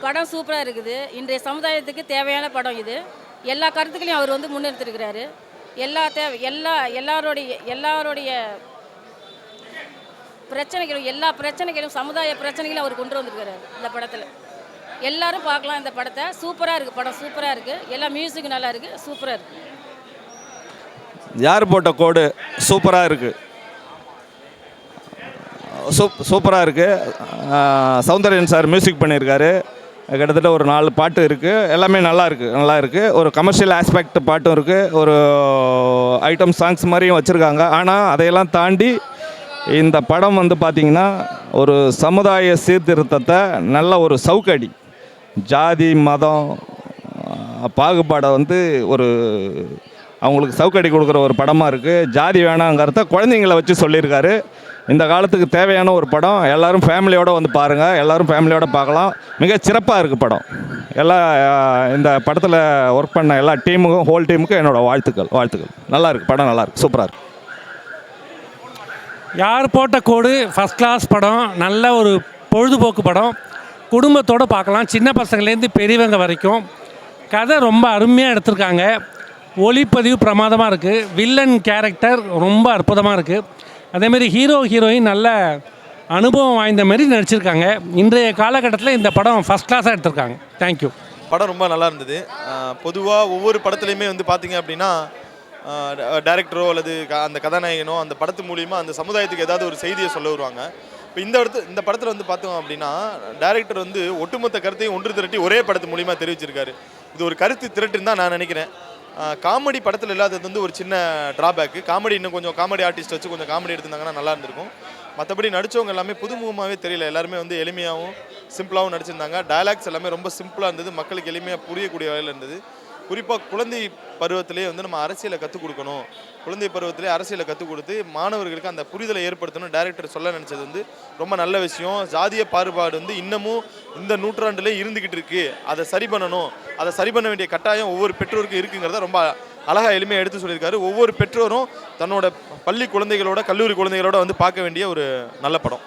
படம் சூப்பராக இருக்குது. இன்றைய சமுதாயத்துக்கு தேவையான படம் இது. எல்லா கருத்துக்களையும் அவர் வந்து முன்னெடுத்திருக்கிறாரு. எல்லாருடைய எல்லா பிரச்சனைகளும் சமுதாய பிரச்சனைகளும் அவர் கொண்டு வந்திருக்கிறாரு இந்த படத்தில். எல்லாரும் பார்க்கலாம் இந்த படத்தை. சூப்பராக இருக்குது, படம் சூப்பராக இருக்குது. எல்லா மியூசிக் நல்லா இருக்குது, சூப்பராக இருக்குது. யார் போட்ட கோடு சூப்பராக இருக்குது, சூப்பராக இருக்குது. சௌந்தர்யன் சார் மியூசிக் பண்ணியிருக்காரு. கிட்டத்தட்ட ஒரு 4 பாட்டு இருக்குது. எல்லாமே நல்லா இருக்குது. ஒரு கமர்ஷியல் ஆஸ்பெக்ட் பாட்டும் இருக்குது, ஒரு ஐட்டம் சாங்ஸ் மாதிரியும் வச்சுருக்காங்க. ஆனால் அதையெல்லாம் தாண்டி இந்த படம் வந்து பார்த்திங்கன்னா ஒரு சமுதாய சீர்திருத்தத்தை நல்ல ஒரு சவுக்கடி, ஜாதி மதம் பாகுபாடை வந்து ஒரு அவங்களுக்கு சவுக்கடி கொடுக்குற ஒரு படமாக இருக்குது. ஜாதி வேணாங்கிறத குழந்தைங்களை வச்சு சொல்லியிருக்காரு. இந்த காலத்துக்கு தேவையான ஒரு படம். எல்லோரும் ஃபேமிலியோடு வந்து பாருங்கள், எல்லோரும் ஃபேமிலியோடு பார்க்கலாம். மிக சிறப்பாக இருக்குது படம். இந்த படத்தில் ஒர்க் பண்ண எல்லா டீமுக்கும், ஹோல் டீமுக்கும் என்னோடய வாழ்த்துக்கள். நல்லா இருக்குது படம், நல்லா இருக்குது, சூப்பராக இருக்குது. யார் போட்ட கோடு ஃபஸ்ட் கிளாஸ் படம். நல்ல ஒரு பொழுதுபோக்கு படம். குடும்பத்தோடு பார்க்கலாம், சின்ன பசங்கள்லேருந்து பெரியவங்க வரைக்கும். கதை ரொம்ப அருமையாக எடுத்திருக்காங்க. ஒளிப்பதிவு பிரமாதமாக இருக்குது. வில்லன் கேரக்டர் ரொம்ப அற்புதமாக இருக்குது. அதேமாரி ஹீரோயின் நல்ல அனுபவம் வாய்ந்த மாதிரி நடிச்சிருக்காங்க. இன்றைய காலகட்டத்தில் இந்த படம் ஃபஸ்ட் கிளாஸாக எடுத்திருக்காங்க. தேங்க்யூ. படம் ரொம்ப நல்லா இருந்தது. பொதுவாக ஒவ்வொரு படத்துலையுமே வந்து பார்த்திங்க அப்படின்னா டைரக்டரோ அல்லது அந்த கதாநாயகனோ அந்த படத்து மூலிமா அந்த சமுதாயத்துக்கு ஏதாவது ஒரு செய்தியை சொல்ல வருவாங்க. இப்போ இந்த படத்தில் வந்து பார்த்தோம் அப்படின்னா டைரக்டர் வந்து ஒட்டுமொத்த கருத்தையும் ஒன்று திரட்டி ஒரே படத்து மூலிமா தெரிவிச்சிருக்காரு. இது ஒரு கருத்து திரட்டுன்னு தான் நான் நினைக்கிறேன். காமெடி படத்தில் இல்லாதது வந்து ஒரு சின்ன ட்ராபேக்கு. காமெடி இன்னும் கொஞ்சம் காமெடி ஆர்டிஸ்ட் வச்சு கொஞ்சம் காமெடி எடுத்திருந்தாங்கன்னா நல்லா இருந்திருக்கும். மற்றபடி நடித்தவங்க எல்லாமே புதுமுகமாகவே தெரியல. எல்லாருமே வந்து எளிமையாகவும் சிம்பிளாகவும் நடிச்சிருந்தாங்க. டயலாக்ஸ் எல்லாமே ரொம்ப சிம்பிளாக இருந்தது, மக்களுக்கு எளிமையாக புரியக்கூடிய வகையில் இருந்தது. குறிப்பாக குழந்தை பருவத்திலே வந்து நம்ம அரசியலை கற்றுக் கொடுக்கணும். குழந்தை பருவத்திலே அரசியலை கற்றுக் கொடுத்து மாணவர்களுக்கு அந்த புரிதலை ஏற்படுத்தணும் டைரக்டர் சொல்ல நினச்சது வந்து ரொம்ப நல்ல விஷயம். ஜாதிய பாகுபாடு வந்து இன்னமும் இந்த நூற்றாண்டிலே இருந்துக்கிட்டு இருக்குது. அதை சரி பண்ணணும். அதை சரி பண்ண வேண்டிய கட்டாயம் ஒவ்வொரு பெற்றோருக்கும் இருக்குங்கிறத ரொம்ப அழகாக எளிமையாக எடுத்து சொல்லியிருக்காரு. ஒவ்வொரு பெற்றோரும் தன்னோட பள்ளி குழந்தைகளோட, கல்லூரி குழந்தைகளோட வந்து பார்க்க வேண்டிய ஒரு நல்ல படம்.